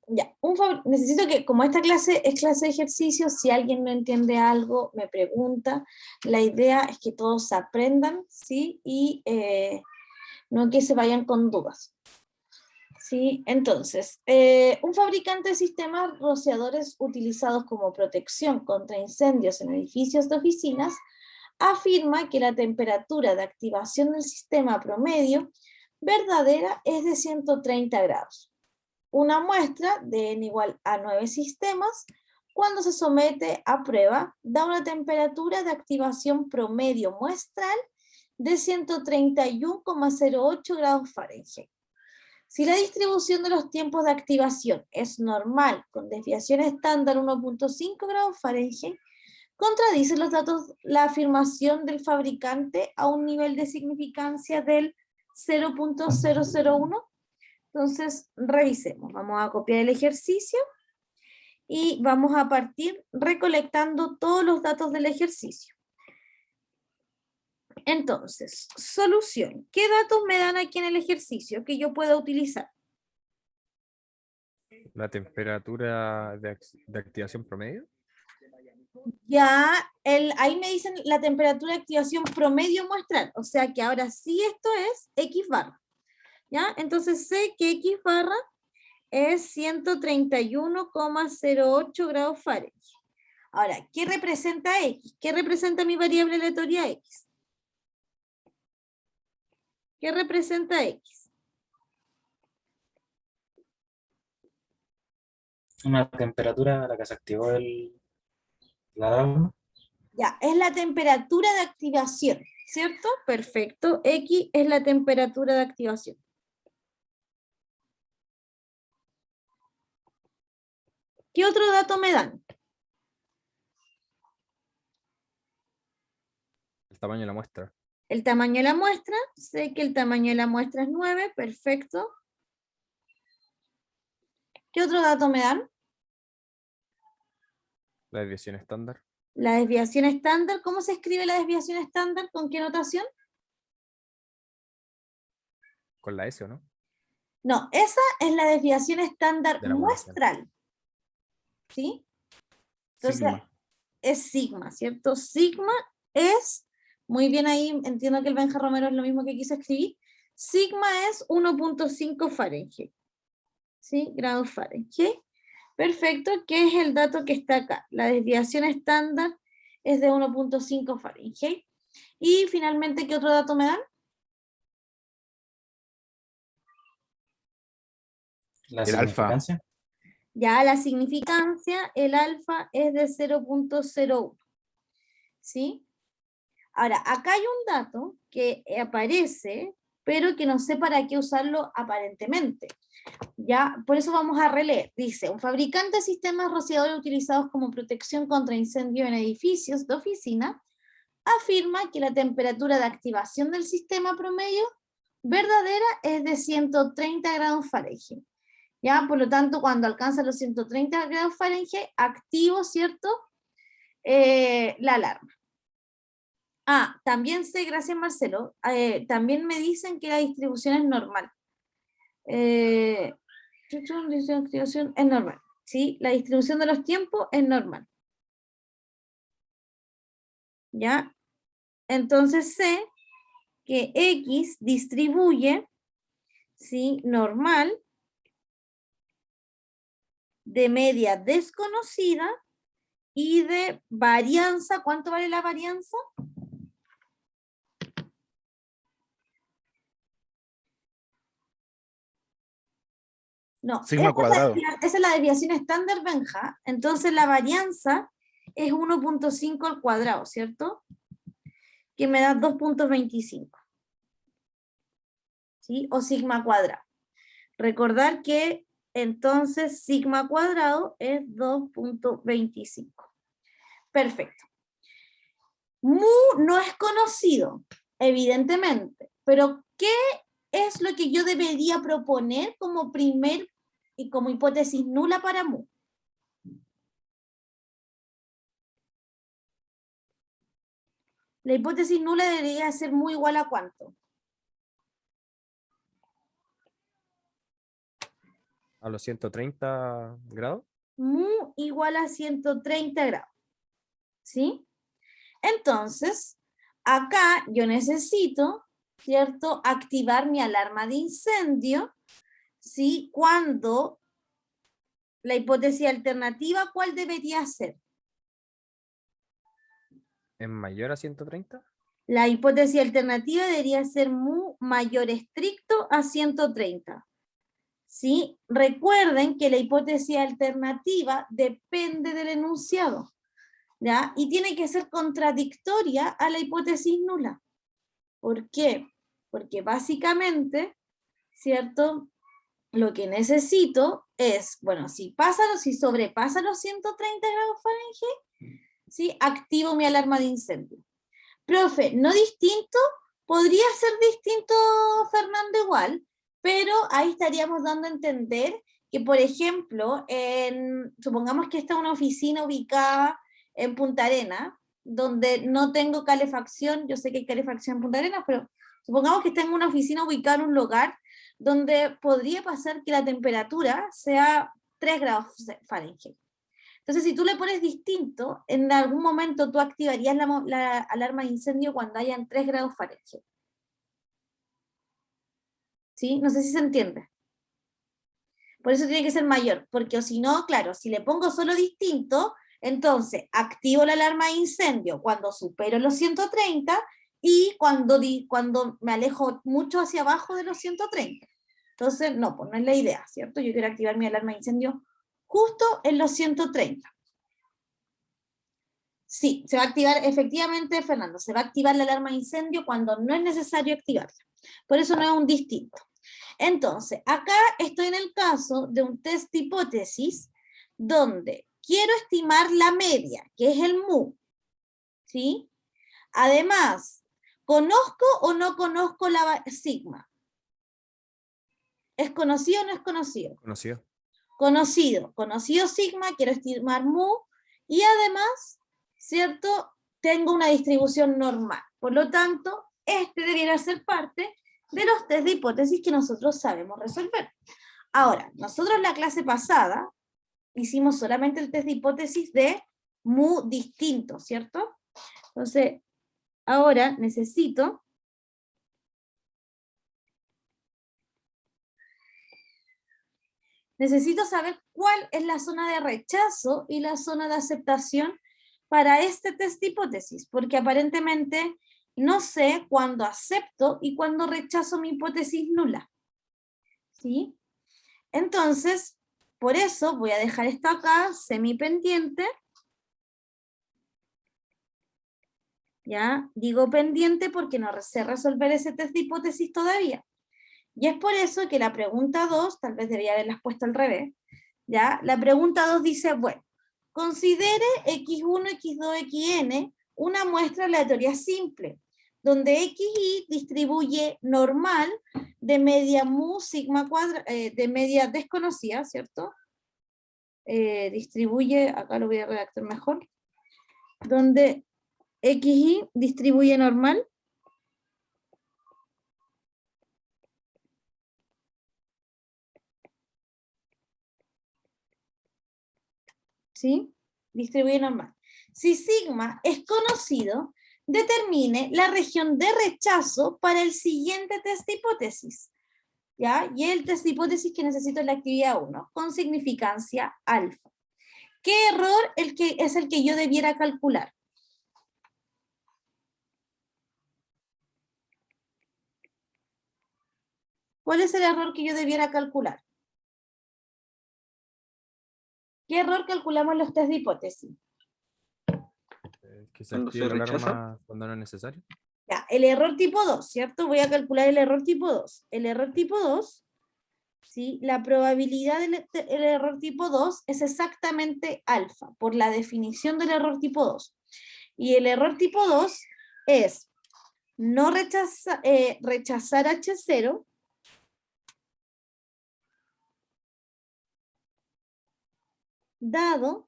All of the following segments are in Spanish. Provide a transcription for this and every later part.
Ya, necesito que, como esta clase es clase de ejercicio, si alguien no entiende algo, me pregunta. La idea es que todos aprendan, ¿sí? Y no que se vayan con dudas. ¿Sí? Entonces, un fabricante de sistemas rociadores utilizados como protección contra incendios en edificios de oficinas afirma que la temperatura de activación del sistema promedio verdadera es de 130 grados. Una muestra de n igual a 9 sistemas, cuando se somete a prueba, da una temperatura de activación promedio muestral de 131,08 grados Fahrenheit. Si la distribución de los tiempos de activación es normal, con desviación estándar 1,5 grados Fahrenheit, contradice los datos la afirmación del fabricante a un nivel de significancia del 0,001. Entonces, revisemos. Vamos a copiar el ejercicio y vamos a partir recolectando todos los datos del ejercicio. Entonces, solución. ¿Qué datos me dan aquí en el ejercicio que yo pueda utilizar? La temperatura de activación promedio. Ya, ahí me dicen la temperatura de activación promedio muestral. O sea que ahora sí esto es X barra. ¿Ya? Entonces sé que X barra es 131,08 grados Fahrenheit. Ahora, ¿qué representa X? ¿Qué representa mi variable aleatoria X? ¿Qué representa X? Una temperatura a la que se activó la alarma. Ya, es la temperatura de activación, ¿cierto? Perfecto. X es la temperatura de activación. ¿Qué otro dato me dan? El tamaño de la muestra. El tamaño de la muestra. Sé que el tamaño de la muestra es 9. Perfecto. ¿Qué otro dato me dan? La desviación estándar. La desviación estándar. ¿Cómo se escribe la desviación estándar? ¿Con qué notación? Con la S, ¿o no? No, esa es la desviación estándar De la muestra. muestral. ¿Sí? Entonces, Sigma. es sigma, ¿cierto? Sigma es, muy bien ahí, entiendo que el Benja Romero es lo mismo que quiso escribir. Sigma es 1,5 Fahrenheit. ¿Sí? Grados Fahrenheit. Perfecto, ¿qué es el dato que está acá? La desviación estándar es de 1,5 Fahrenheit. Y finalmente, ¿qué otro dato me dan? La El alfa. significancia. Ya la significancia, el alfa es de 0,01. ¿Sí? Ahora, acá hay un dato que aparece, pero que no sé para qué usarlo aparentemente. Ya, por eso vamos a releer. Dice, un fabricante de sistemas rociadores utilizados como protección contra incendio en edificios de oficina afirma que la temperatura de activación del sistema promedio verdadera es de 130 grados Fahrenheit. ¿Ya? Por lo tanto, cuando alcanza los 130 grados Fahrenheit, activo, ¿cierto? La alarma. Ah, también sé, gracias Marcelo, también me dicen que la distribución es normal. Distribución es normal, ¿sí? La distribución de los tiempos es normal. ¿Ya? Entonces sé que X distribuye, ¿sí? Normal, de media desconocida y de varianza. ¿Cuánto vale la varianza? No, Sigma cuadrado. esa es la desviación estándar, Benja. Entonces la varianza es 1,5 al cuadrado, ¿cierto? Que me da 2,25. ¿Sí? O sigma cuadrado. Recordar que entonces sigma cuadrado es 2,25. Perfecto. Mu no es conocido, evidentemente, pero ¿qué es lo que yo debería proponer como primer y como hipótesis nula para mu? La hipótesis nula debería ser mu igual a ¿cuánto? A los 130 grados. Mu igual a 130 grados. ¿Sí? Entonces, acá yo necesito, ¿cierto?, activar mi alarma de incendio, ¿sí? Cuando la hipótesis alternativa, ¿cuál debería ser? ¿Es mayor a 130? La hipótesis alternativa debería ser mu mayor estricto a 130. ¿Sí? Recuerden que la hipótesis alternativa depende del enunciado, ¿ya? Y tiene que ser contradictoria a la hipótesis nula. ¿Por qué? Porque básicamente, ¿cierto? Lo que necesito es, bueno, si sobrepasa los 130 grados Fahrenheit, ¿sí? Activo mi alarma de incendio. Profe, no distinto, podría ser distinto, Fernando, igual, pero ahí estaríamos dando a entender que, por ejemplo, supongamos que esta es una oficina ubicada en Punta Arenas, donde no tengo calefacción, yo sé que hay calefacción en Punta Arenas, pero supongamos que tengo una oficina ubicada en un lugar donde podría pasar que la temperatura sea 3 grados Fahrenheit. Entonces, si tú le pones distinto, en algún momento tú activarías la alarma de incendio cuando hayan 3 grados Fahrenheit. ¿Sí? No sé si se entiende. Por eso tiene que ser mayor, porque si no, claro, si le pongo solo distinto, entonces activo la alarma de incendio cuando supero los 130 y cuando me alejo mucho hacia abajo de los 130. Entonces, no, pues no es la idea, ¿cierto? Yo quiero activar mi alarma de incendio justo en los 130. Sí, se va a activar, efectivamente, Fernando, se va a activar la alarma de incendio cuando no es necesario activarla. Por eso no es un distinto. Entonces, acá estoy en el caso de un test de hipótesis donde quiero estimar la media, que es el mu, ¿sí? Además, ¿conozco o no conozco la sigma? ¿Es conocido o no es conocido? Conocido. Conocido sigma, quiero estimar mu, y además, ¿cierto? Tengo una distribución normal. Por lo tanto, este debiera ser parte de los test de hipótesis que nosotros sabemos resolver. Ahora, nosotros en la clase pasada hicimos solamente el test de hipótesis de mu distinto, ¿cierto? Entonces, ahora necesito saber cuál es la zona de rechazo y la zona de aceptación para este test de hipótesis, porque aparentemente no sé cuándo acepto y cuándo rechazo mi hipótesis nula. ¿Sí? Entonces, por eso voy a dejar esto acá, semipendiente. ¿Ya? Digo pendiente porque no sé resolver ese test de hipótesis todavía. Y es por eso que la pregunta 2, tal vez debería haberlas puesto al revés, ¿ya? La pregunta 2 dice, bueno, considere x1, x2, xn una muestra aleatoria simple, donde xy distribuye normal de media mu sigma de media desconocida, ¿cierto? Distribuye, acá lo voy a redactar mejor, donde xy distribuye normal ¿sí? Distribuye normal. Si sigma es conocido, determine la región de rechazo para el siguiente test de hipótesis. ¿Ya? Y el test de hipótesis que necesito es la actividad 1, con significancia alfa. ¿Qué error es el que yo debiera calcular? ¿Cuál es el error que yo debiera calcular? ¿Qué error calculamos en los test de hipótesis? Que se Cuando active se la rechaza. alarma cuando no es necesario. Ya, el error tipo 2, ¿cierto? Voy a calcular el error tipo 2. El error tipo 2, ¿sí? La probabilidad del error tipo 2 es exactamente alfa, por la definición del error tipo 2. Y el error tipo 2 es no rechazar H0, dado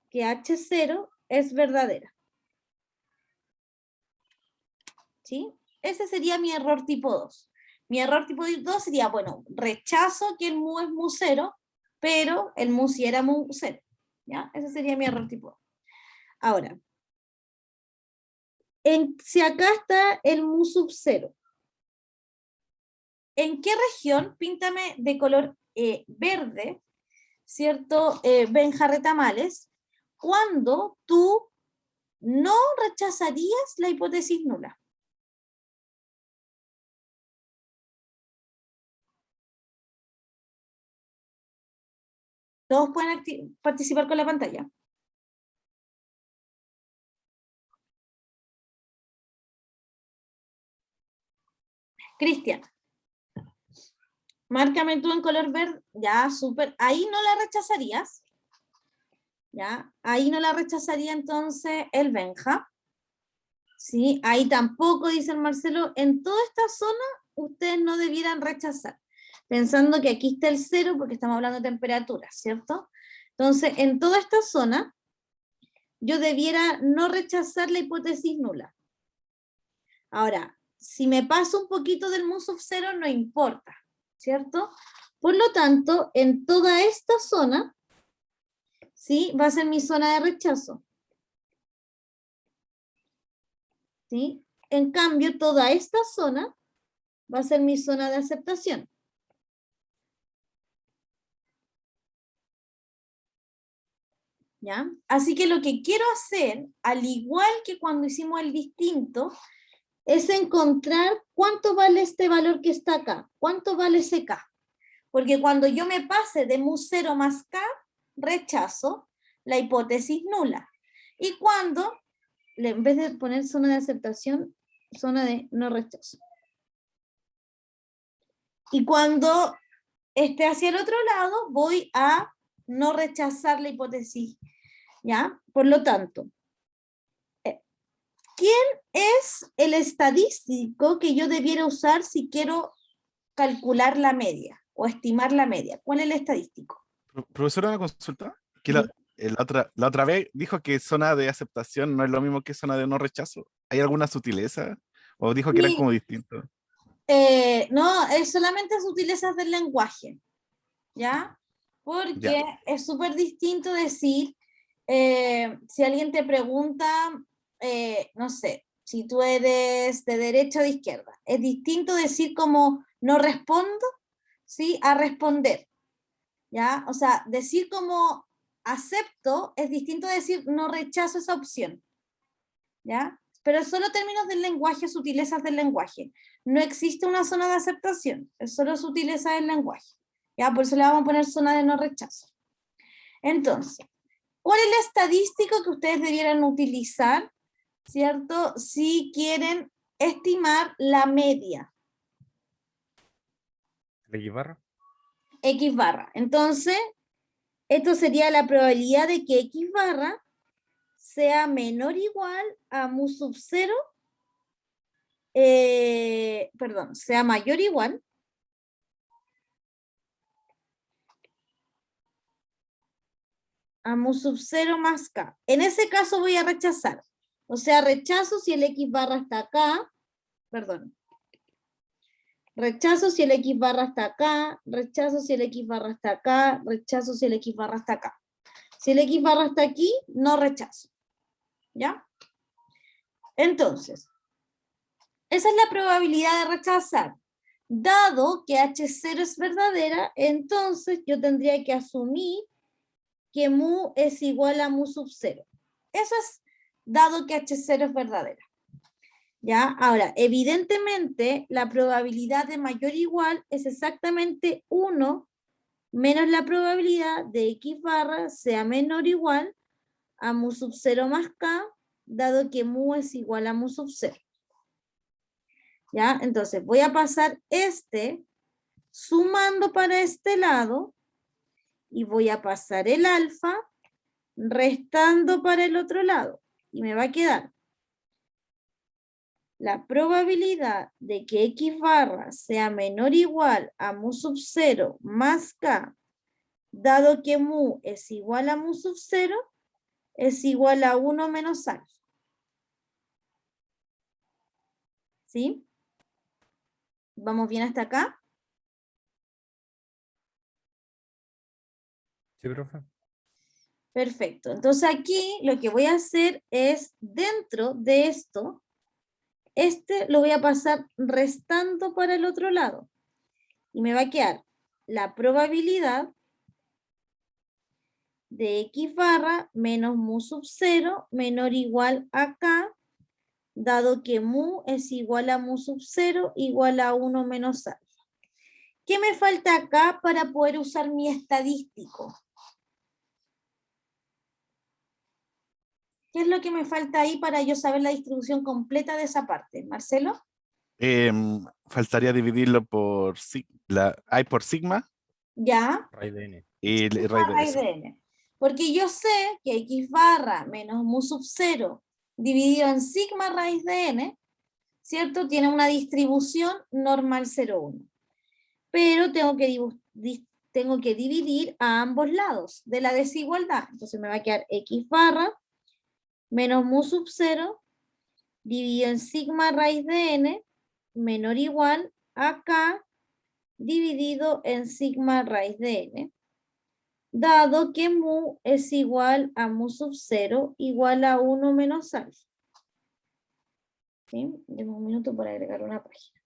que H0 es verdadera. ¿Sí? Ese sería mi error tipo 2. Mi error tipo 2 sería, bueno, rechazo que el mu es mu 0, pero el mu sí era mu 0. ¿Ya? Ese sería mi error tipo 2. Ahora, si acá está el mu sub 0, ¿en qué región? Píntame de color verde, ¿cierto? Benja Retamales, cuando tú no rechazarías la hipótesis nula. Todos pueden participar con la pantalla. Cristian, márcame tú en color verde. Ya, súper. Ahí no la rechazarías. ¿Ya? Ahí no la rechazaría entonces el Benja. ¿Sí? Ahí tampoco, dice el Marcelo, en toda esta zona ustedes no debieran rechazar, pensando que aquí está el 0 porque estamos hablando de temperatura, ¿cierto? Entonces, en toda esta zona, yo debiera no rechazar la hipótesis nula. Ahora, si me paso un poquito del mu sub 0, no importa, ¿cierto? Por lo tanto, en toda esta zona, ¿sí? Va a ser mi zona de rechazo. ¿Sí? En cambio, toda esta zona va a ser mi zona de aceptación. ¿Ya? Así que lo que quiero hacer, al igual que cuando hicimos el distinto, es encontrar cuánto vale este valor que está acá, cuánto vale ese K. Porque cuando yo me pase de mu 0 más K, rechazo la hipótesis nula. Y cuando, en vez de poner zona de aceptación, zona de no rechazo. Y cuando esté hacia el otro lado, voy a no rechazar la hipótesis, ¿ya? Por lo tanto, ¿quién es el estadístico que yo debiera usar si quiero calcular la media o estimar la media? ¿Cuál es el estadístico? Profesora, una consulta. Que Sí. la otra vez dijo que zona de aceptación no es lo mismo que zona de no rechazo. ¿Hay alguna sutileza? ¿O dijo que eran Sí, como distintos? no, es solamente sutilezas del lenguaje, ¿ya? Ya. Porque es súper distinto decir, si alguien te pregunta, no sé, si tú eres de derecha o de izquierda, es distinto decir como no respondo, ¿sí? A responder, ¿ya? O sea, decir como acepto es distinto a decir no rechazo esa opción, ¿ya? Pero solo términos del lenguaje, sutilezas del lenguaje. No existe una zona de aceptación, es solo sutileza del lenguaje. ¿Ya? Por eso le vamos a poner zona de no rechazo. Entonces, ¿cuál es el estadístico que ustedes debieran utilizar, ¿cierto? Si quieren estimar la media. ¿De X barra? X barra. Entonces, esto sería la probabilidad de que X barra sea menor o igual a mu sub 0, perdón, sea mayor o igual a mu sub 0 más K. En ese caso voy a rechazar. O sea, rechazo si el X barra está acá, perdón. Rechazo si el X barra está acá, rechazo si el X barra está acá, rechazo si el X barra está acá. Si el X barra está aquí, no rechazo. ¿Ya? Entonces, esa es la probabilidad de rechazar. Dado que H0 es verdadera, entonces yo tendría que asumir que mu es igual a mu sub 0. Eso es dado que H0 es verdadera. ¿Ya? Ahora, evidentemente, la probabilidad de mayor o igual es exactamente 1 menos la probabilidad de X barra sea menor o igual a mu sub 0 más K, dado que mu es igual a mu sub 0. ¿Ya? Entonces, voy a pasar sumando para este lado, y voy a pasar el alfa restando para el otro lado. Y me va a quedar la probabilidad de que X barra sea menor o igual a mu sub 0 más K, dado que mu es igual a mu sub 0, es igual a 1 menos alfa. ¿Sí? ¿Vamos bien hasta acá? Sí, profe. Perfecto. Entonces aquí lo que voy a hacer es, dentro de esto, este lo voy a pasar restando para el otro lado. Y me va a quedar la probabilidad de x barra menos mu sub 0 menor o igual a k, dado que mu es igual a mu sub 0 igual a 1 menos alfa. ¿Qué me falta acá para poder usar mi estadístico? ¿Qué es lo que me falta ahí para yo saber la distribución completa de esa parte? Marcelo. Faltaría dividirlo por I por sigma Ya. Raíz de n. y el raíz de Raíz eso. de n. Porque yo sé que x barra menos mu sub 0 dividido en sigma raíz de n, ¿cierto? Tiene una distribución normal 0,1. Pero tengo que dividir a ambos lados de la desigualdad. Entonces me va a quedar x barra menos mu sub 0 dividido en sigma raíz de n menor o igual a k dividido en sigma raíz de n, dado que mu es igual a mu sub 0 igual a 1 menos alfa. ¿Sí? Deme un minuto para agregar una página.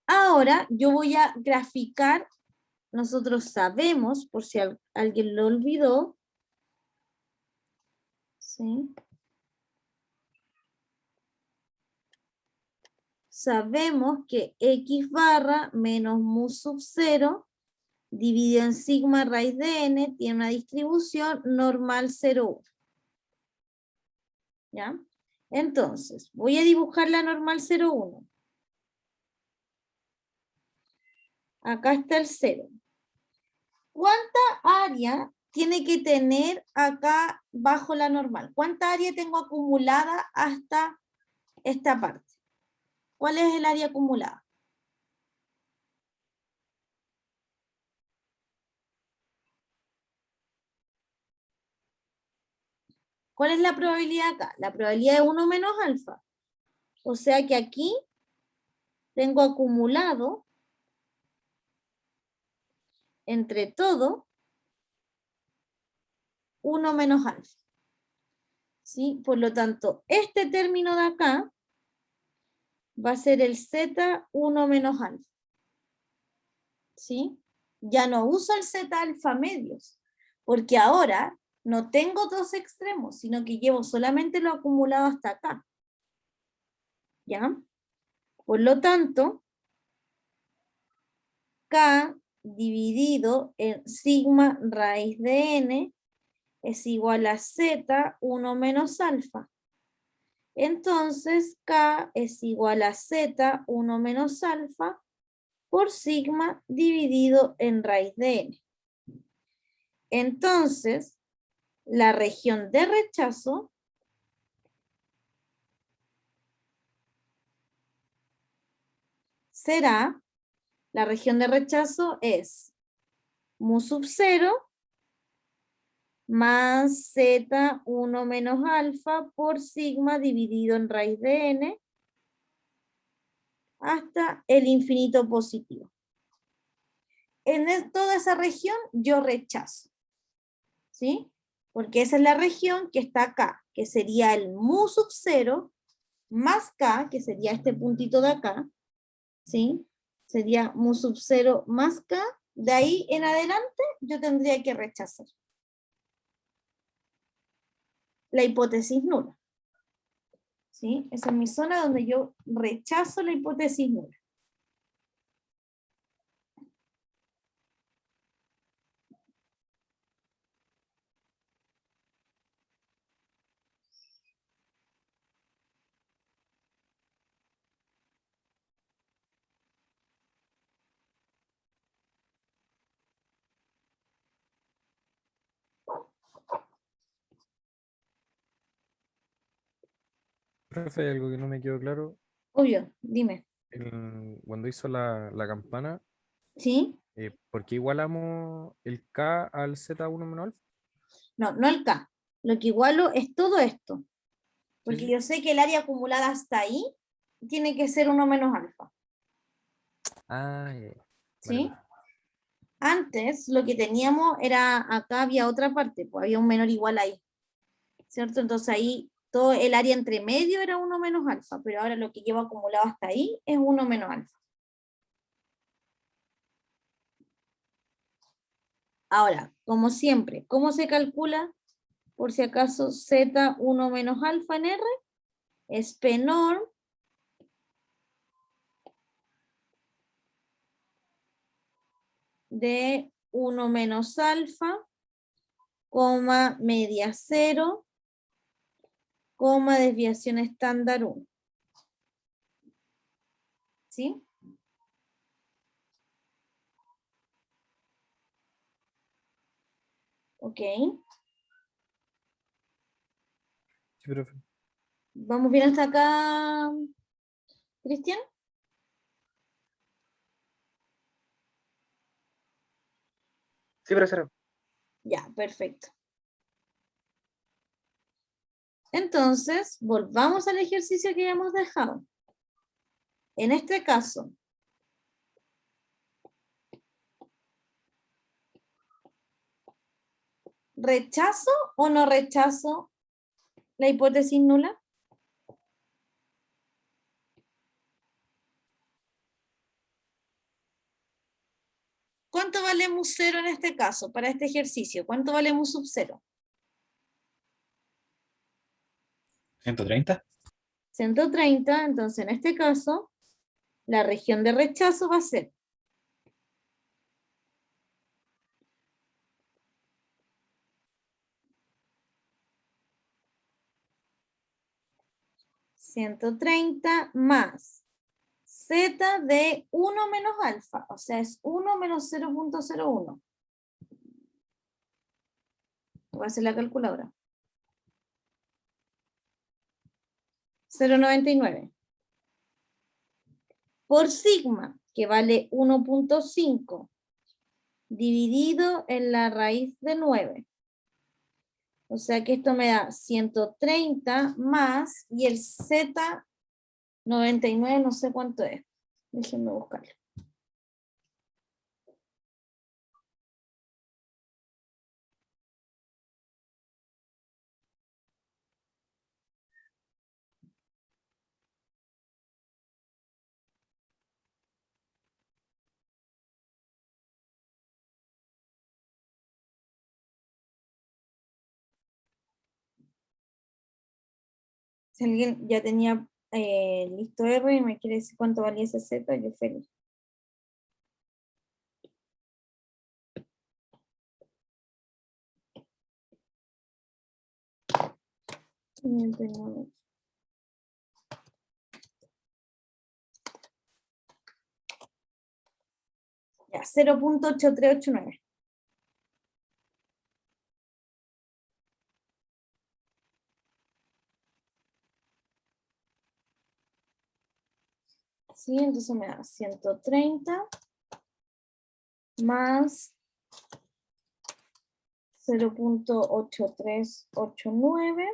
Ahora yo voy a graficar, nosotros sabemos, por si alguien lo olvidó, ¿sí? Sabemos que x barra menos mu sub 0 dividido en sigma raíz de n tiene una distribución normal 0,1. ¿Ya? Entonces, voy a dibujar la normal 0,1. Acá está el 0. ¿Cuánta área tiene que tener acá bajo la normal? ¿Cuánta área tengo acumulada hasta esta parte? ¿Cuál es el área acumulada? ¿Cuál es la probabilidad acá? La probabilidad de 1 menos alfa. O sea que aquí tengo acumulado entre todo 1 menos alfa. ¿Sí? Por lo tanto, este término de acá va a ser el Z1 menos alfa. ¿Sí? Ya no uso el Z alfa medios, porque ahora no tengo dos extremos, sino que llevo solamente lo acumulado hasta acá. ¿Ya? Por lo tanto, K dividido en sigma raíz de n es igual a Z1 menos alfa. Entonces, K es igual a Z1 menos alfa por sigma dividido en raíz de n. Entonces, la región de rechazo será, la región de rechazo es mu sub 0 más Z1 menos alfa por sigma dividido en raíz de n hasta el infinito positivo. En toda esa región yo rechazo, ¿sí? Porque esa es la región que está acá, que sería el mu sub 0 más k, que sería este puntito de acá, ¿sí? Sería mu sub 0 más k. De ahí en adelante yo tendría que rechazar la hipótesis nula. ¿Sí? Esa es mi zona donde yo rechazo la hipótesis nula. Profe, hay algo que no me quedó claro. Obvio, dime. Cuando hizo la campana, ¿Sí? ¿por qué igualamos el K al Z1 menos alfa? No, no el K. Lo que igualo es todo esto. Porque sí. yo sé que el área acumulada hasta ahí tiene que ser 1 menos alfa. Ah, ya, ya. ¿Sí? Vale, Antes lo que teníamos era, acá había otra parte, pues había un menor igual ahí, ¿cierto? Entonces ahí todo el área entre medio era 1 menos alfa, pero ahora lo que llevo acumulado hasta ahí es 1 menos alfa. Ahora, como siempre, ¿cómo se calcula? Por si acaso Z1 menos alfa en R es P norm de 1 menos alfa, coma media 0, coma desviación estándar 1. ¿Sí? Ok. sí, profe. ¿Vamos bien hasta acá, Cristian? Sí, profesora. Ya, perfecto. Entonces, volvamos al ejercicio que habíamos dejado. En este caso, ¿rechazo o no rechazo la hipótesis nula? ¿Cuánto vale mu 0 en este caso, para este ejercicio? ¿Cuánto vale mu sub 0? 130. 130, entonces en este caso, la región de rechazo va a ser (130 más z de 1 menos alfa, o sea, es 1 menos 0.01. Voy a hacer la calculadora. 0.99. Por sigma, que vale 1.5, dividido en la raíz de 9. O sea que esto me da 130 más, y el Z99 no sé cuánto es. Déjenme buscarlo. Si alguien ya tenía listo R y me quiere decir cuánto valía ese Z, yo feliz. Ya, 0.8389. Sí, entonces me da 130 más 0.8389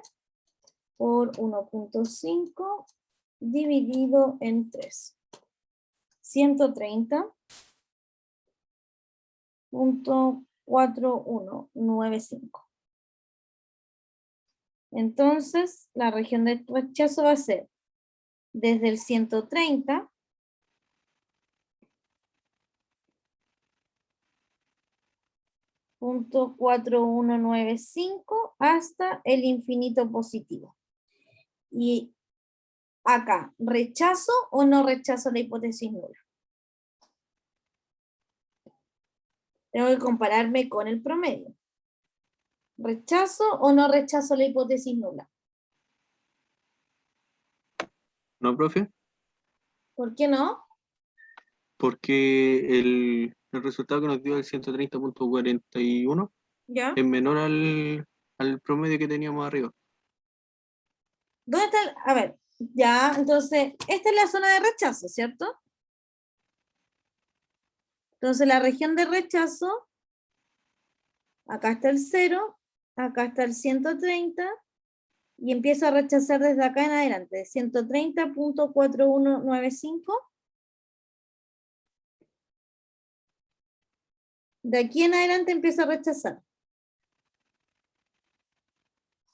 por 1.5 dividido en 3. 130.4195. Entonces, la región de rechazo va a ser desde el 130.4195 hasta el infinito positivo. Y acá, ¿rechazo o no rechazo la hipótesis nula? Tengo que compararme con el promedio. ¿Rechazo o no rechazo la hipótesis nula? No, profe, ¿Por qué no? porque el resultado que nos dio el 130.41 ¿Ya? es menor al promedio que teníamos arriba. ¿Dónde está a ver, ya, entonces, esta es la zona de rechazo, ¿cierto? Entonces, la región de rechazo, acá está el 0, acá está el 130, y empiezo a rechazar desde acá en adelante, de 130.4195. De aquí en adelante empiezo a rechazar.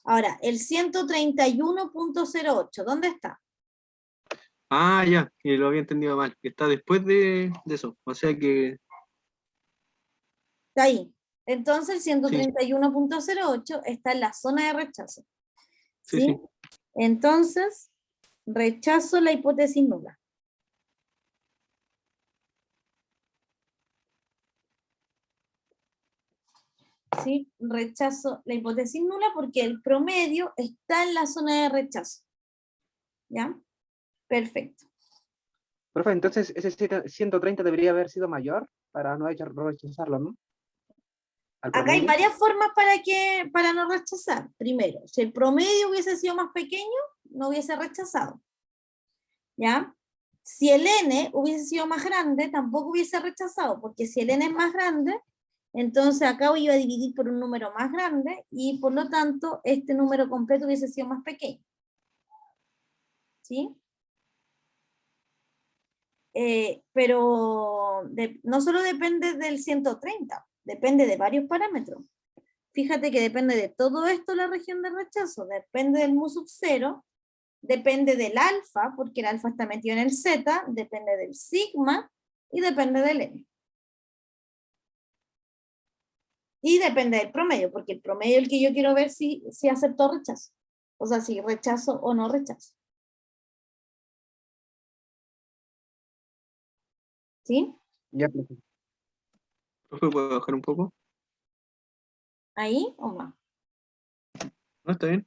Ahora, el 131.08, ¿dónde está? Ah, ya, que lo había entendido mal, que está después de eso. O sea que Está ahí. Entonces el sí, 131.08 está en la zona de rechazo. sí, ¿Sí? sí. Entonces, rechazo la hipótesis nula. ¿Sí? Rechazo la hipótesis nula porque el promedio está en la zona de rechazo. ¿Ya? Perfecto. Profe, entonces ese 130 debería haber sido mayor para no rechazarlo, ¿no? Al Acá hay promedio. varias formas para no rechazar. Primero, si el promedio hubiese sido más pequeño, no hubiese rechazado. ¿Ya? Si el n hubiese sido más grande, tampoco hubiese rechazado, porque si el n es más grande, entonces acá voy a dividir por un número más grande y por lo tanto este número completo hubiese sido más pequeño. ¿Sí? Pero no solo depende del 130, depende de varios parámetros. Fíjate que depende de todo esto la región de rechazo, depende del mu sub 0, depende del alfa, porque el alfa está metido en el z, depende del sigma y depende del n. Y depende del promedio, porque el promedio es el que yo quiero ver si acepto o rechazo. O sea, si rechazo o no rechazo. ¿Sí? Ya, profe. Profe, ¿puedo bajar un poco? ¿Ahí o más? ¿No está bien?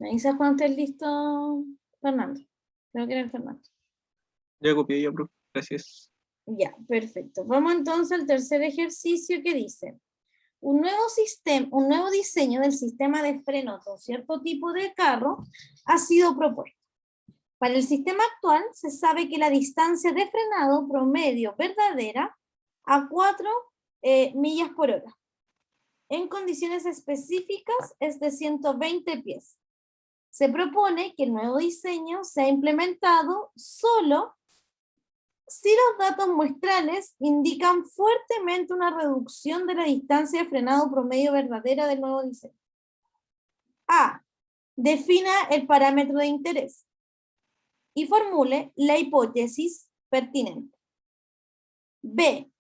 ¿Me dices cuando estés listo, Fernando? Creo que era el Fernando. Ya copié ya, profe. Gracias. Ya, perfecto. Vamos entonces al tercer ejercicio que dice: un nuevo diseño del sistema de frenos de un cierto tipo de carro ha sido propuesto. Para el sistema actual se sabe que la distancia de frenado promedio verdadera a 4 millas por hora. En condiciones específicas es de 120 pies. Se propone que el nuevo diseño sea implementado solo si los datos muestrales indican fuertemente una reducción de la distancia de frenado promedio verdadera del nuevo diseño. A. Defina el parámetro de interés y formule la hipótesis pertinente. B.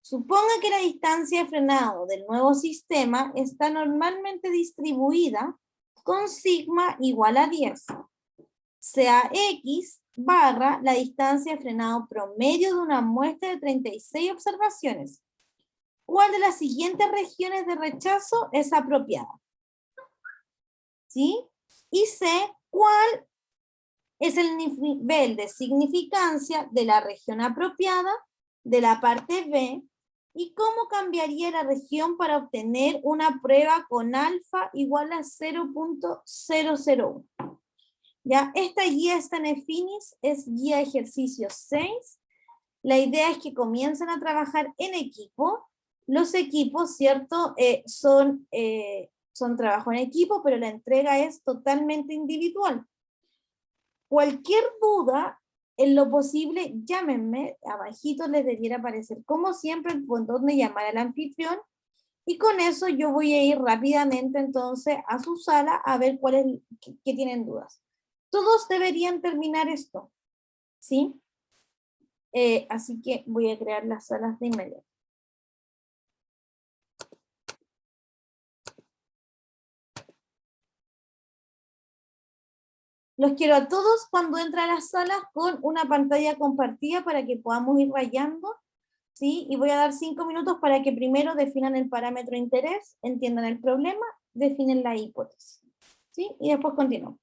Suponga que la distancia de frenado del nuevo sistema está normalmente distribuida con sigma igual a 10. Sea X barra la distancia de frenado promedio de una muestra de 36 observaciones. ¿Cuál de las siguientes regiones de rechazo es apropiada? ¿Sí? Y C, ¿cuál es el nivel de significancia de la región apropiada de la parte B? ¿Y cómo cambiaría la región para obtener una prueba con alfa igual a 0.001? Ya, esta guía está en Finis, es guía ejercicio 6. La idea es que comiencen a trabajar en equipo. Los equipos, ¿cierto? Son trabajo en equipo, pero la entrega es totalmente individual. Cualquier duda, en lo posible, llámenme. Abajito les debiera aparecer, como siempre, el botón de llamar al anfitrión. Y con eso yo voy a ir rápidamente entonces a su sala a ver qué tienen dudas. Todos deberían terminar esto, ¿sí? Así que voy a crear las salas de inmediato. Los quiero a todos cuando entran a las salas con una pantalla compartida para que podamos ir rayando, ¿sí? Y voy a dar 5 minutos para que primero definan el parámetro de interés, entiendan el problema, definen la hipótesis, ¿sí? Y después continuamos.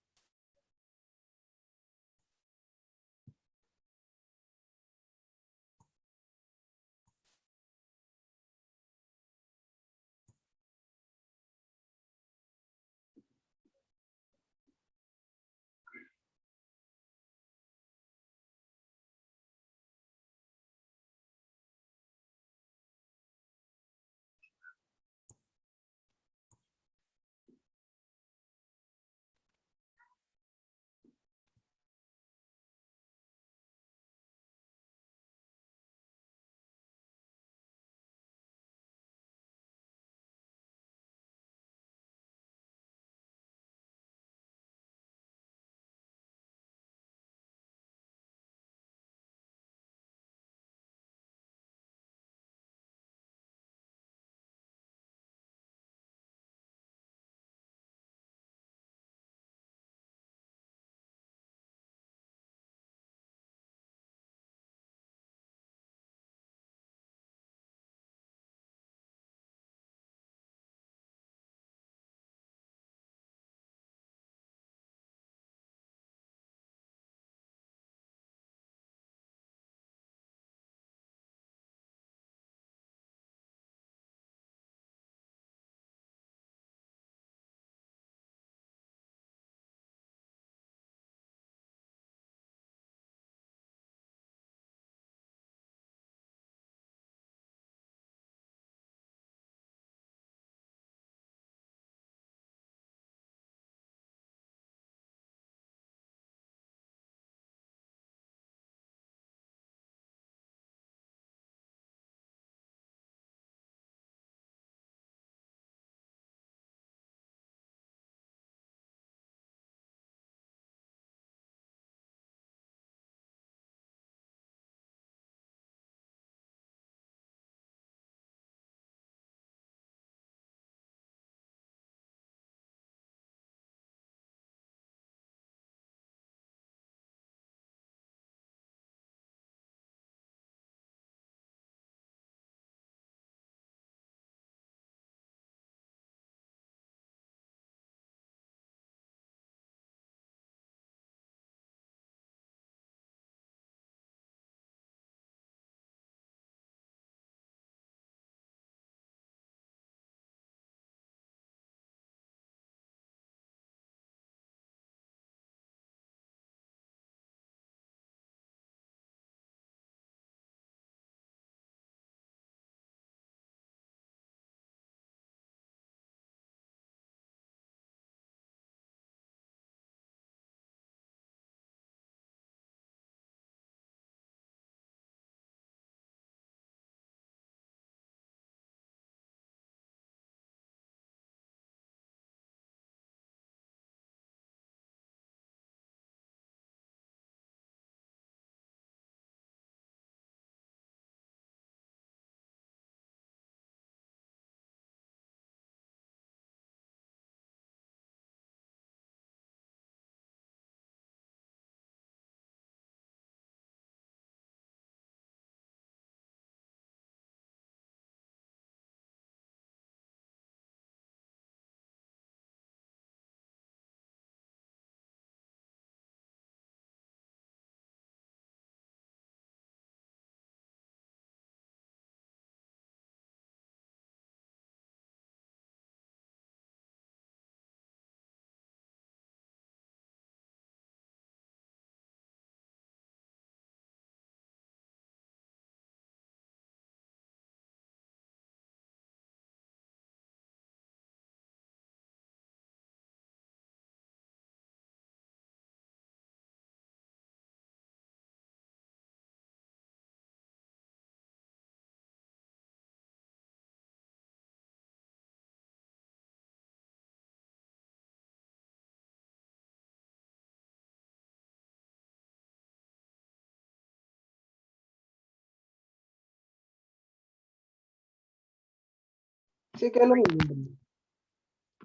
Sí que es lo mismo.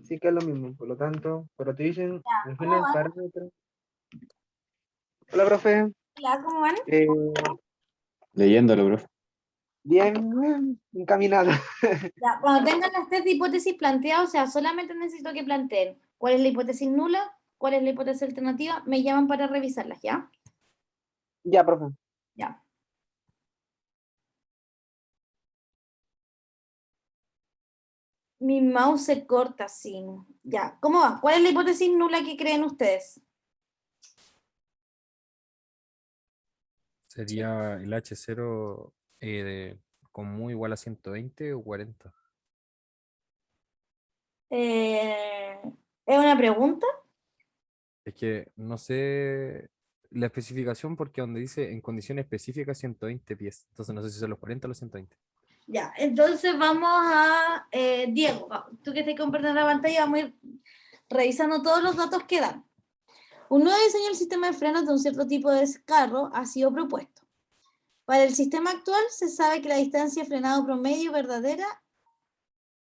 Sí que es lo mismo, por lo tanto, pero te dicen, Ya, define ¿cómo el van? parámetro. Hola, profe. Hola, ¿cómo van? Eh, Leyéndolo, profe. bien, encaminado. Ya, cuando tengan las test de hipótesis planteadas, o sea, solamente necesito que planteen cuál es la hipótesis nula, cuál es la hipótesis alternativa, me llaman para revisarlas, ¿ya? Ya, profe. Ya. Mi mouse se corta así. Ya, ¿cómo va? ¿Cuál es la hipótesis nula que creen ustedes? Sería el H0 con mu igual a 120 o 40. ¿Es una pregunta? Es que no sé la especificación porque donde dice en condiciones específicas 120 pies. Entonces no sé si son los 40 o los 120. Ya, entonces vamos a Diego, tú que estás compartiendo la pantalla, vamos a ir revisando todos los datos que dan. Un nuevo diseño del sistema de frenos de un cierto tipo de carro ha sido propuesto. Para el sistema actual se sabe que la distancia de frenado promedio verdadera,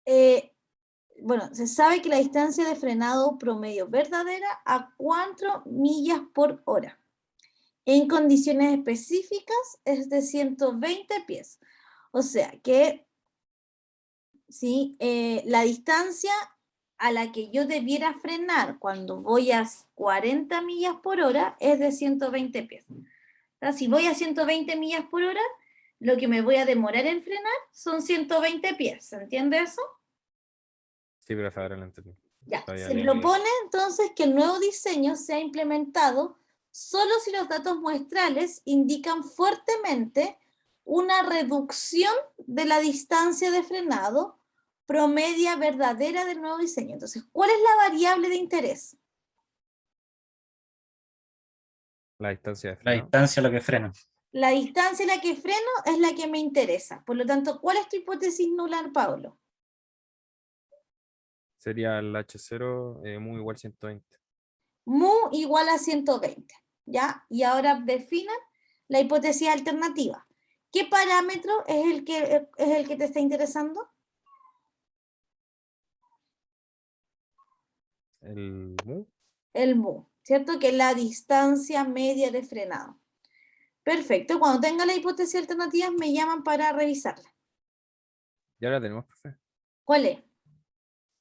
se sabe que la distancia de frenado promedio verdadera a 4 millas por hora. En condiciones específicas es de 120 pies. O sea que ¿sí? La distancia a la que yo debiera frenar cuando voy a 40 millas por hora es de 120 pies. O sea, si voy a 120 millas por hora, lo que me voy a demorar en frenar son 120 pies. ¿Se entiende eso? Sí, pero ahora lo entendí. Ya. Todavía Se no. propone entonces que el nuevo diseño sea implementado solo si los datos muestrales indican fuertemente una reducción de la distancia de frenado promedia verdadera del nuevo diseño. Entonces, ¿cuál es la variable de interés? La distancia de La frenado. distancia a lo que frena. La distancia en la que freno es la que me interesa. Por lo tanto, ¿cuál es tu hipótesis nula, Pablo? Sería el H0 mu igual 120. Mu igual a 120, ¿ya? Y ahora definan la hipótesis alternativa. ¿Qué parámetro es el que te está interesando? El mu. El mu, ¿cierto? Que es la distancia media de frenado. Perfecto, cuando tenga la hipótesis alternativa me llaman para revisarla. Ya la tenemos, profe. ¿Cuál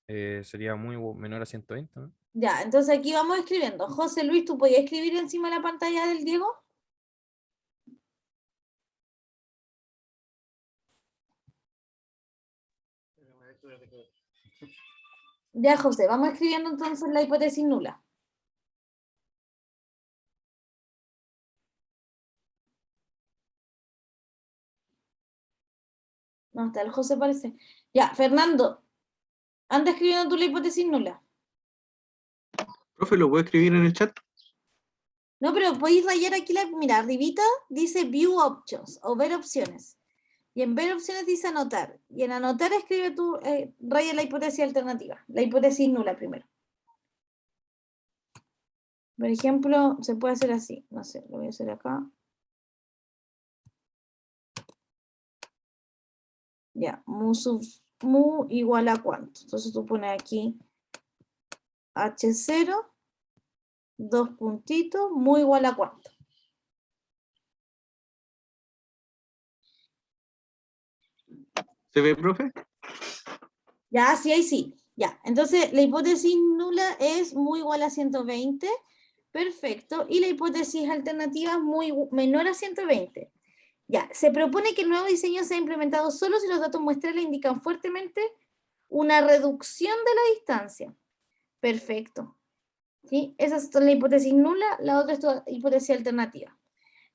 es? Sería muy menor a 120, ¿no? Ya, entonces aquí vamos escribiendo. José Luis, ¿tú podías escribir encima de la pantalla del Diego? Ya, José, vamos escribiendo entonces la hipótesis nula. No, está el José parece. Ya, Fernando, anda escribiendo tú la hipótesis nula. Profe, ¿lo puedo escribir en el chat? No, pero podéis rayar aquí mira, arribita dice View Options o ver opciones. Y en ver opciones dice anotar. Y en anotar escribe tú, raya la hipótesis alternativa. La hipótesis nula primero. Por ejemplo, se puede hacer así. No sé, lo voy a hacer acá. Ya, mu igual a cuánto. Entonces tú pones aquí H0, dos puntitos, mu igual a cuánto. ¿Se ve, profe? Ya, sí, ahí sí. Ya, entonces la hipótesis nula es mu igual a 120. Perfecto. Y la hipótesis alternativa es menor a 120. Ya, se propone que el nuevo diseño sea implementado solo si los datos muestrales indican fuertemente una reducción de la distancia. Perfecto. ¿Sí? Esa es la hipótesis nula, la otra es tu hipótesis alternativa.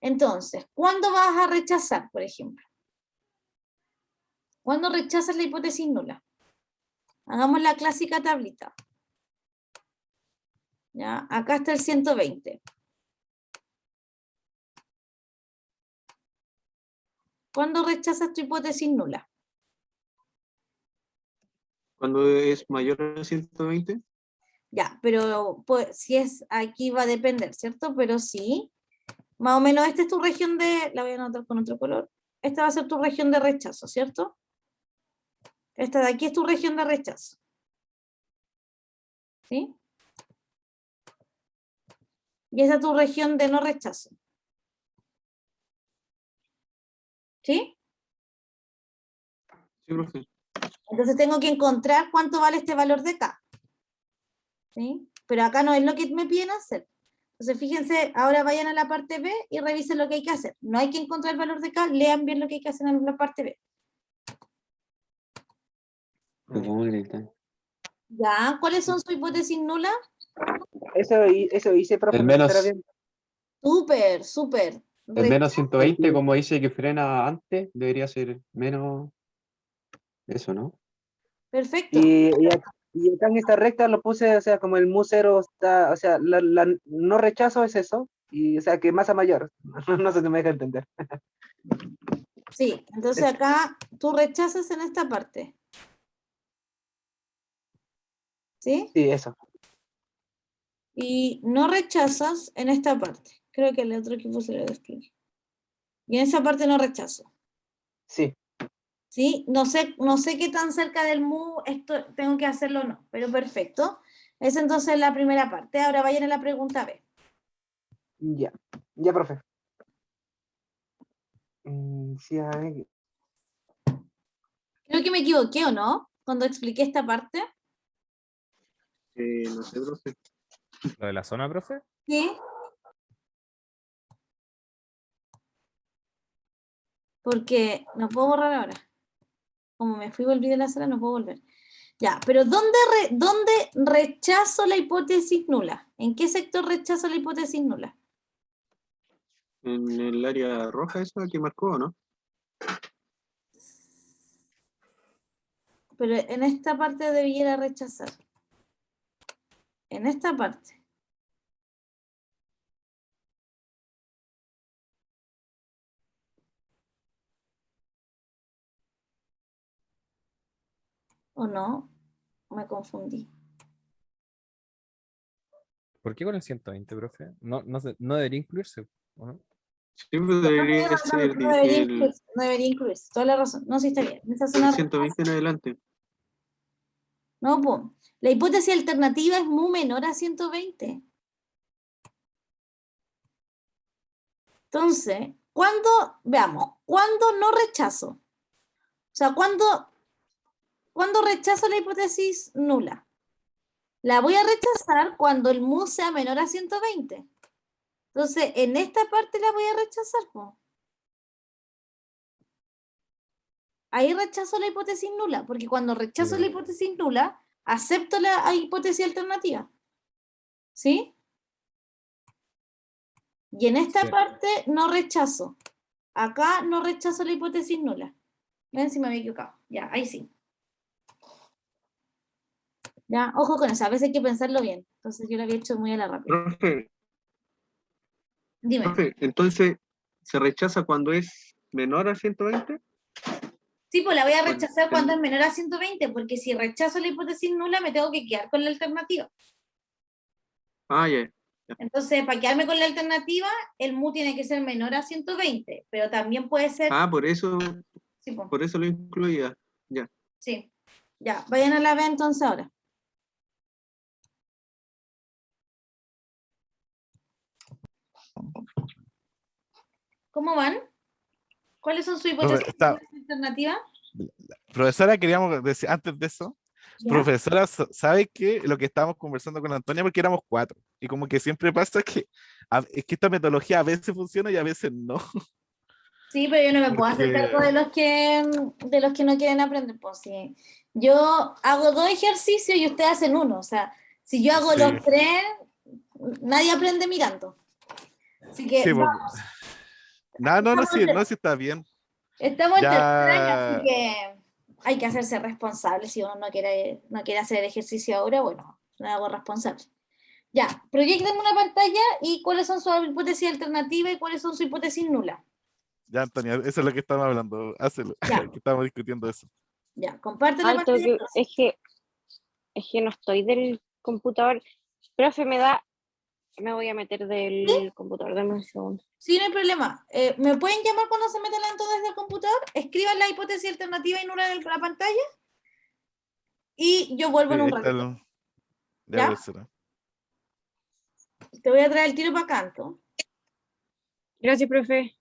Entonces, ¿cuándo vas a rechazar, por ejemplo? ¿Cuándo rechazas la hipótesis nula? Hagamos la clásica tablita. ¿Ya? Acá está el 120. ¿Cuándo rechazas tu hipótesis nula? Cuando es mayor a 120. Ya, pero pues, si es aquí va a depender, ¿cierto? Pero sí, más o menos esta es tu región de, la voy a anotar con otro color, esta va a ser tu región de rechazo, ¿cierto? Esta de aquí es tu región de rechazo. ¿Sí? Y esa es tu región de no rechazo. ¿Sí? Sí, profe. Entonces tengo que encontrar cuánto vale este valor de acá. ¿Sí? Pero acá no es lo que me piden hacer. Entonces fíjense, ahora vayan a la parte B y revisen lo que hay que hacer. No hay que encontrar el valor de acá, lean bien lo que hay que hacer en la parte B. Supongo que está. ¿Ya? ¿Cuáles son sus hipótesis nulas? Eso hice, profe, El no sé si estará menos, bien. Súper, súper. el menos 120, Sí. como dice que frena antes, debería ser menos eso, ¿no? Perfecto. Y acá en esta recta lo puse, o sea, como el mu 0 está, o sea, la no rechazo es eso, y o sea, que masa mayor. No sé si me deja entender. Sí, entonces acá tú rechazas en esta parte. ¿Sí? Sí, eso. Y no rechazas en esta parte. Creo que el otro equipo se lo describe. Y en esa parte no rechazo. Sí. ¿Sí? No sé qué tan cerca del mu esto tengo que hacerlo o no, pero perfecto. Es entonces la primera parte. Ahora vayan a la pregunta B. Ya. Ya, profe. Sí, a ver. Creo que me equivoqué, ¿o no? Cuando expliqué esta parte. No sé, profe. ¿Lo de la zona, profe? Sí. Porque no puedo borrar ahora. Como me fui y volví de la sala, no puedo volver. Ya, pero ¿dónde rechazo la hipótesis nula? ¿En qué sector rechazo la hipótesis nula? En el área roja esa que marcó, ¿no? Pero en esta parte debiera rechazar. En esta parte. ¿O no? Me confundí. ¿Por qué con el 120, profe? No debería incluirse, ¿o no? Sí, pero No, debería tienes razón, ser no debería incluirse, no debería incluirse. Toda la razón. No, sí está bien. En esa el zona 120 en adelante. no, pues. La hipótesis alternativa es mu menor a 120. Entonces, veamos, ¿cuándo no rechazo? O sea, ¿cuándo rechazo la hipótesis nula? La voy a rechazar cuando el mu sea menor a 120. Entonces, en esta parte la voy a rechazar, po. Ahí rechazo la hipótesis nula, porque cuando rechazo la hipótesis nula, acepto la hipótesis alternativa. ¿Sí? Y en esta Sí. parte no rechazo. Acá no rechazo la hipótesis nula. Ven si me había equivocado. Ya, ahí sí. Ya, ojo con eso, a veces hay que pensarlo bien. Entonces yo lo había hecho muy a la rápida. Dime. Profe, entonces, ¿se rechaza cuando es menor a 120? Sí, pues la voy a Bueno, rechazar cuando es menor a 120, porque si rechazo la hipótesis nula me tengo que quedar con la alternativa. Ah, ya. Entonces, para quedarme con la alternativa, el mu tiene que ser menor a 120, pero también puede ser... Ah, por eso Sí, pues, lo incluía. Ya. sí. Ya, vayan a la B entonces ahora. ¿Cómo van? ¿Cuáles son sus Profe, hipótesis alternativas? profesora, queríamos decir antes de eso, ¿Ya? profesora, ¿sabe que lo que estábamos conversando con Antonia, porque éramos 4, y como que siempre pasa que es que esta metodología a veces funciona y a veces no, Sí, pero yo no me puedo hacer cargo porque de los que no quieren aprender. Pues sí. Yo hago 2 ejercicios y ustedes hacen 1. O sea, si yo hago sí, los 3, nadie aprende mirando. Así que sí, pues, vamos. no, Estamos sí, en, no, sí está bien, estamos en tercer año, así ya, que hay que hacerse responsable. Si uno no quiere hacer el ejercicio ahora, bueno, me hago responsable. Ya, proyecten una pantalla y cuáles son sus hipótesis alternativas y cuáles son sus hipótesis nulas. ya, Antonia, eso es lo que estamos hablando, hazlo, Ya, que estamos discutiendo eso. ya, comparte la Alto, pantalla. es que no estoy del computador. Profe, me voy a meter del computador, dame un segundo. Sí, no hay problema. ¿Me pueden llamar cuando se metan dentro desde el computador? Escriban la hipótesis alternativa y nula en la pantalla y yo vuelvo en Sí, un está ratito. el- ¿Ya? profesora. Te voy a traer el tiro para canto. Gracias, profe.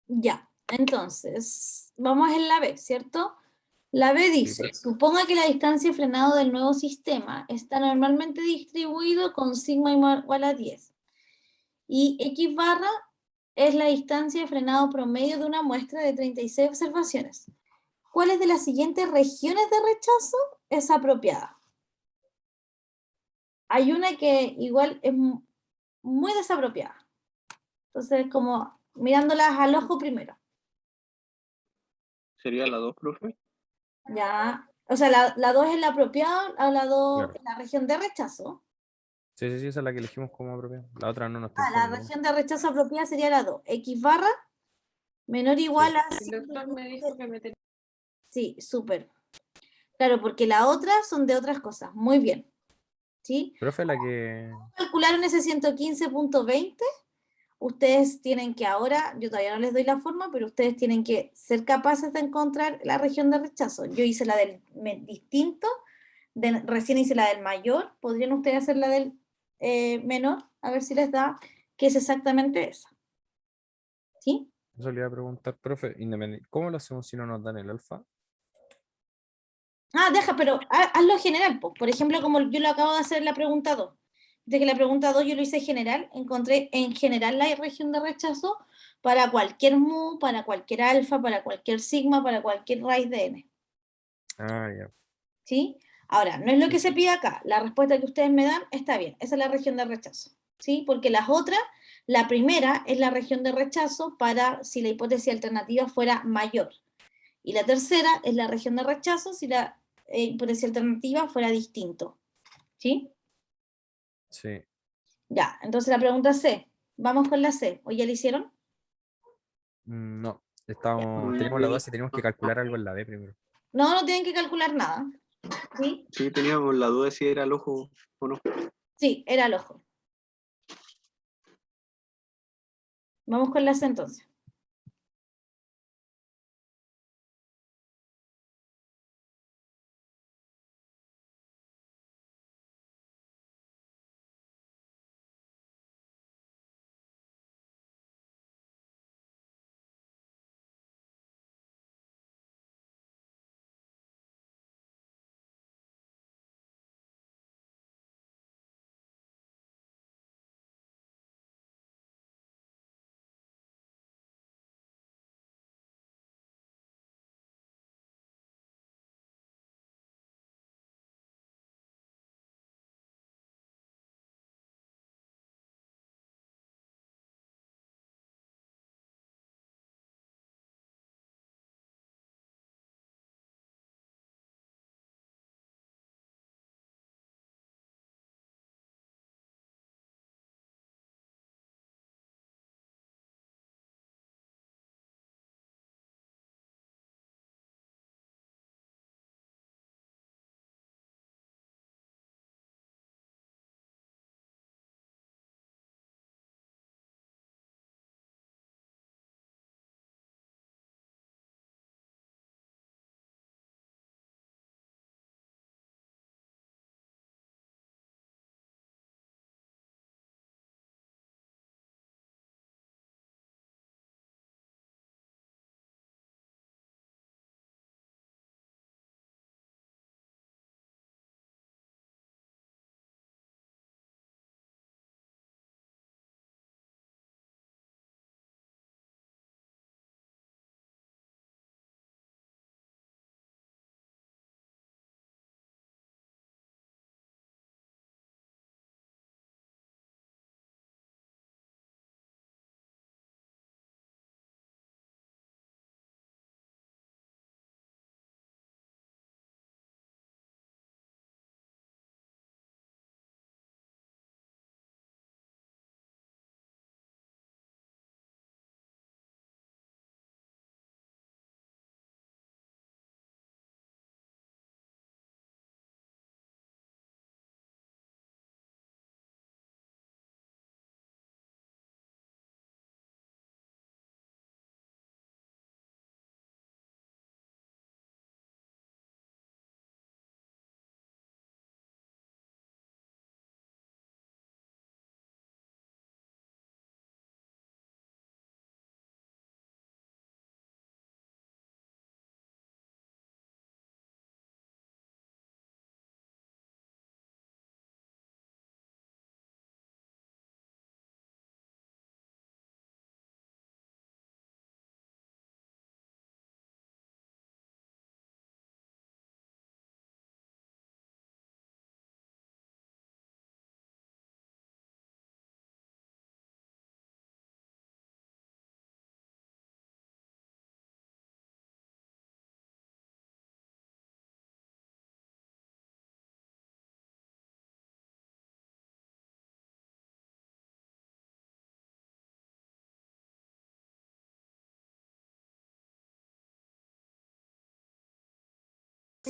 Ya, entonces, vamos en la B, ¿cierto? La B dice, suponga que la distancia de frenado del nuevo sistema está normalmente distribuido con sigma igual a 10. Y X barra es la distancia de frenado promedio de una muestra de 36 observaciones. ¿Cuáles de las siguientes regiones de rechazo es apropiada? Hay una que igual es muy desapropiada. Entonces, como mirándolas al ojo primero. ¿Sería la 2, profe? Ya, o sea, la 2 es la apropiada, la 2 Claro. es la región de rechazo. Sí, sí, sí, esa es la que elegimos como propia. La otra no nos está La informando. región de rechazo apropiada sería la 2. X barra menor o igual a... El doctor me dijo que me tenía. Sí, súper. Claro, porque la otra son de otras cosas. Muy bien. ¿Sí? Profe, la que. Calcularon ese 115.20. Ustedes tienen que ahora, yo todavía no les doy la forma, pero ustedes tienen que ser capaces de encontrar la región de rechazo. Yo hice la del distinto, recién hice la del mayor. ¿Podrían ustedes hacer la del menor? A ver si les da, que es exactamente esa. ¿Sí? Eso le iba a preguntar, profe, ¿cómo lo hacemos si no nos dan el alfa? Ah, deja, pero hazlo en general, pues. Por ejemplo, como yo lo acabo de hacer en la pregunta 2. De que la pregunta 2 yo lo hice general, encontré en general la región de rechazo para cualquier mu, para cualquier alfa, para cualquier sigma, para cualquier raíz de n. Ah, ya. ¿Sí? Ahora, no es lo que se pide acá. La respuesta que ustedes me dan está bien. Esa es la región de rechazo. ¿Sí? Porque las otras, la primera es la región de rechazo para si la hipótesis alternativa fuera mayor. Y la tercera es la región de rechazo si la hipótesis alternativa fuera distinto. ¿Sí? Sí. Ya, entonces la pregunta C. Vamos con la C. ¿O ya la hicieron? No, No, teníamos la duda si teníamos que calcular algo en la D primero. No, no tienen que calcular nada. ¿Sí? Sí, teníamos la duda de si era el ojo o no. Sí, era el ojo. Vamos con la C entonces.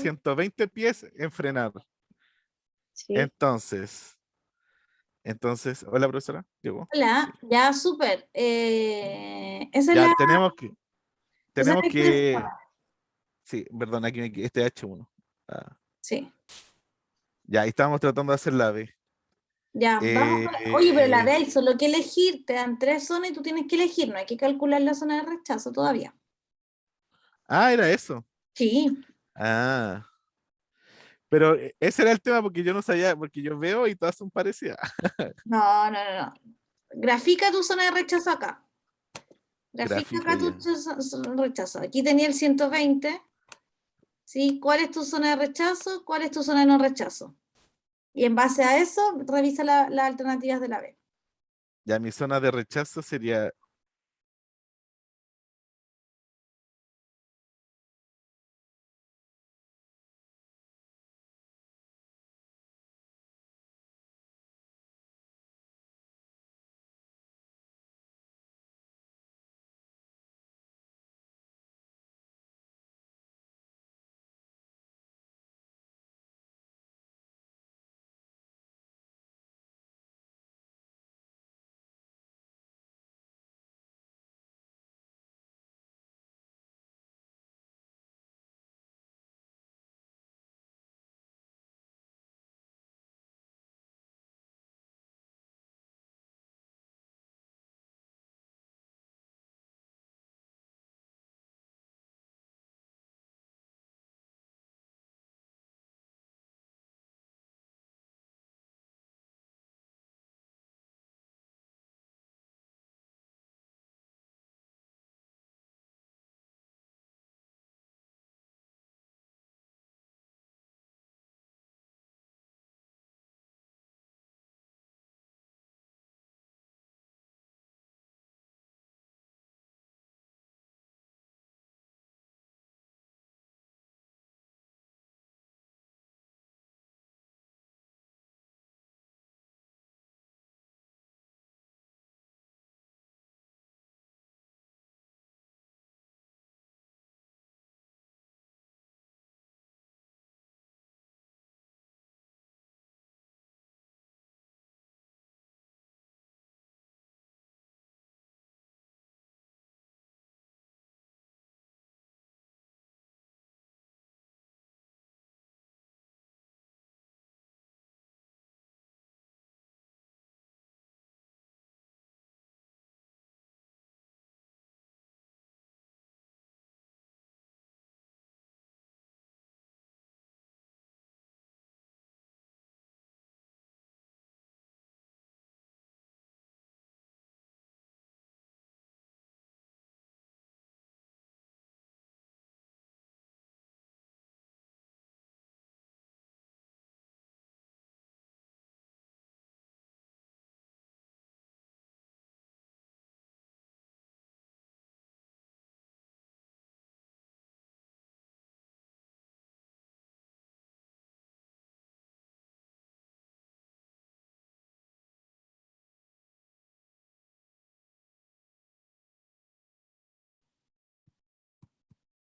120 pies en frenar. Sí. Entonces, hola profesora, llegó. Hola, ya súper. Esa es Ya la, esa es tenemos la que, expresión. sí, perdón, aquí este H1. Ah, Sí, ya, ahí estábamos tratando de hacer la B. ya, vamos oye, pero la Eh, de ahí solo que elegir, te dan 3 zonas y tú tienes que elegir, no hay que calcular la zona de rechazo todavía. era eso. Sí, Ah, pero ese era el tema porque yo no sabía, porque yo veo y todas son parecidas. no. Grafica tu zona de rechazo acá. Grafica Gráfico acá tu ya. zona de rechazo. Aquí tenía el 120. ¿Sí? ¿Cuál es tu zona de rechazo? ¿Cuál es tu zona de no rechazo? Y en base a eso, revisa las alternativas de la B. Ya mi zona de rechazo sería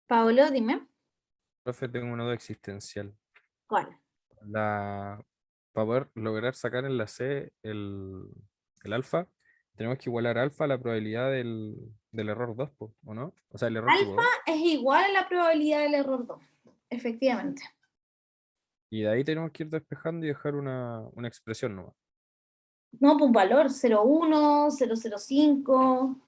Paolo, dime. Profe, tengo una duda existencial. ¿Cuál? Para poder lograr sacar en la C el alfa, tenemos que igualar alfa a la probabilidad del error 2, ¿o no? O sea, el error tipo Alfa 2. es igual a la probabilidad del error 2. Efectivamente. Y de ahí tenemos que ir despejando y dejar una expresión nomás. No, pues un valor 0,1, 0,05.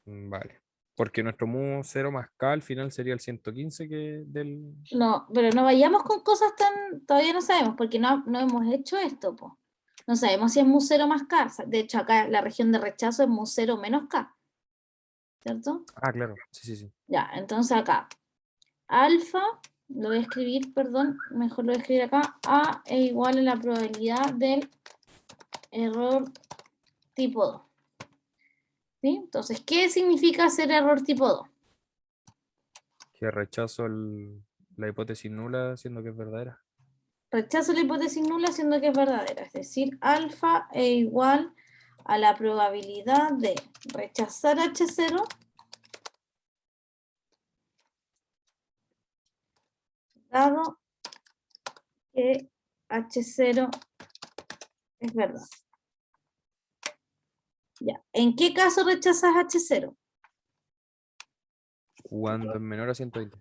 Vale. Porque nuestro mu 0 más k al final sería el 115 que del... No, pero no vayamos con cosas tan... Todavía no sabemos, porque no hemos hecho esto, pues. No sabemos si es mu 0 más K. De hecho, acá la región de rechazo es mu 0 menos K. ¿Cierto? Ah, claro. Sí. Ya, entonces acá. Alfa, lo voy a escribir, perdón, mejor lo voy a escribir acá. A es igual a la probabilidad del error tipo 2. ¿Sí? Entonces, ¿qué significa hacer error tipo 2? Que rechazo la hipótesis nula siendo que es verdadera. Rechazo la hipótesis nula siendo que es verdadera. Es decir, alfa es igual a la probabilidad de rechazar H0 dado que H0 es verdad. Ya. ¿En qué caso rechazas H0? Cuando es menor a 120.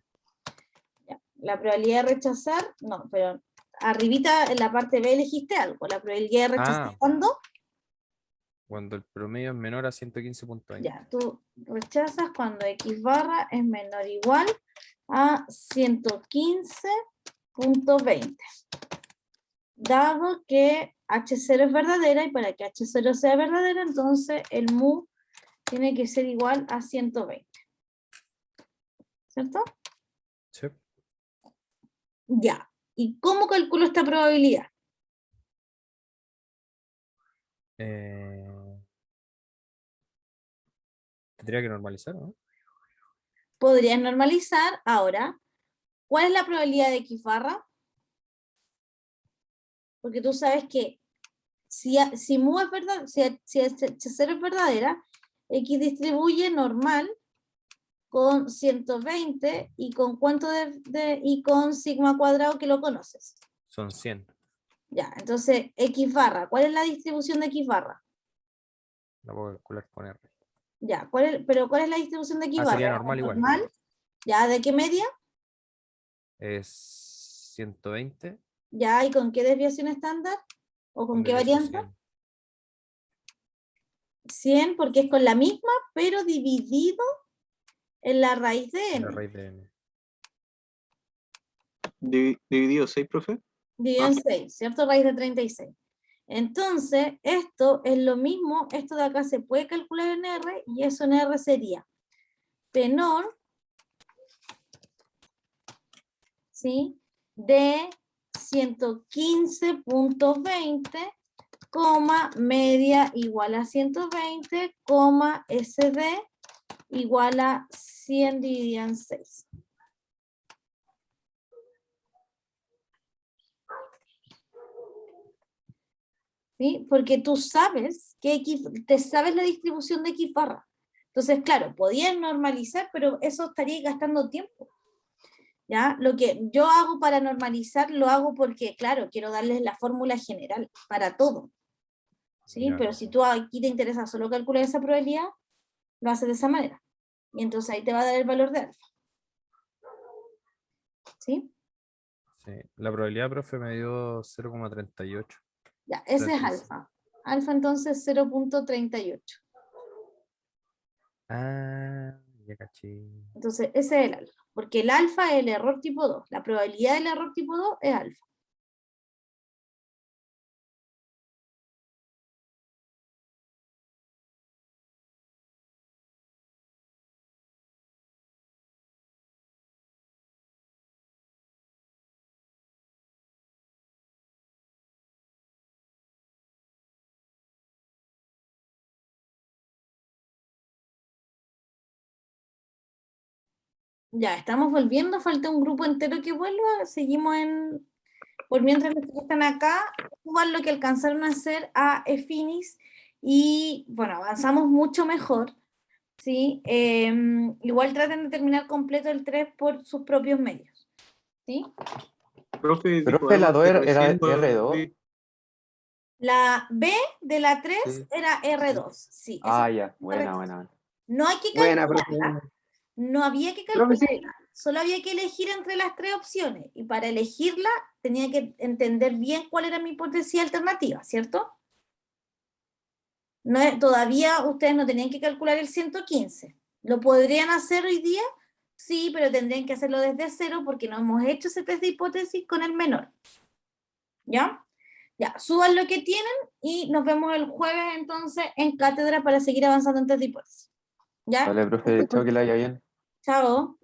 Ya. La probabilidad de rechazar, no, pero arribita en la parte B elegiste algo. La probabilidad de rechazar, ¿cuándo? Cuando el promedio es menor a 115.20. Ya, tú rechazas cuando X barra es menor o igual a 115.20. Dado que H0 es verdadera, y para que H0 sea verdadera, entonces el mu tiene que ser igual a 120. ¿Cierto? Sí. Ya. ¿Y cómo calculo esta probabilidad? Tendría que normalizar, ¿no? Podrías normalizar. Ahora, ¿cuál es la probabilidad de X barra? Porque tú sabes que si mu es verdad, si H0 es verdadera, X distribuye normal con 120 y con cuánto y con sigma cuadrado que lo conoces. Son 100. Ya, entonces X barra, ¿cuál es la distribución de X barra? La puedo calcular con R. Ya, pero ¿cuál es la distribución de X barra? Sería normal igual. Normal. Ya, ¿de qué media? Es 120. Ya, ¿y con qué desviación estándar? ¿O con qué desviación variante? 100, porque es con la misma, pero dividido en la raíz de 100. La n. raíz de n. Dividido 6, profe. Dividido en 6, ¿cierto? Raíz de 36. Entonces, esto es lo mismo, esto de acá se puede calcular en R, y eso en R sería penor, ¿sí? De 115.20, media igual a 120, SD igual a 100 dividido en 6. ¿Sí? Porque tú sabes que X, te sabes la distribución de X barra. Entonces, claro, podías normalizar, pero eso estaría gastando tiempo. ¿Ya? Lo que yo hago para normalizar, lo hago porque, claro, quiero darles la fórmula general para todo. ¿Sí? Ya. Pero si tú aquí te interesa solo calcular esa probabilidad, lo haces de esa manera. Y entonces ahí te va a dar el valor de alfa. ¿Sí? Sí. La probabilidad, profe, me dio 0,38. Ya, ese es 36. alfa. Alfa entonces 0.38. Ah, ya caché. Entonces ese es el alfa. Porque el alfa es el error tipo 2. La probabilidad del error tipo 2 es alfa. Ya, estamos volviendo, falta un grupo entero que vuelva, seguimos por mientras los que están acá, suban lo que alcanzaron a hacer a Efinis y bueno, avanzamos mucho mejor, ¿sí? Igual traten de terminar completo el 3 por sus propios medios, ¿sí? Profe, dijo Profe, la algo 2 que era recién R2. La B de la 3 Sí. era R2, sí. Ah, esa ya, es la buena, respuesta. buena, buena. No hay que Buena, profe. calcularla, no había que Profe, sí. calcularla, solo había que elegir entre las 3 opciones, y para elegirla tenía que entender bien cuál era mi hipótesis alternativa, ¿cierto? No todavía ustedes no tenían que calcular el 115. ¿Lo podrían hacer hoy día? Sí, pero tendrían que hacerlo desde cero porque no hemos hecho ese test de hipótesis con el menor. ¿Ya? Ya, suban lo que tienen y nos vemos el jueves entonces en cátedra para seguir avanzando en test de hipótesis. ¿Ya? Vale, profe, chao, que la haya bien. Chao.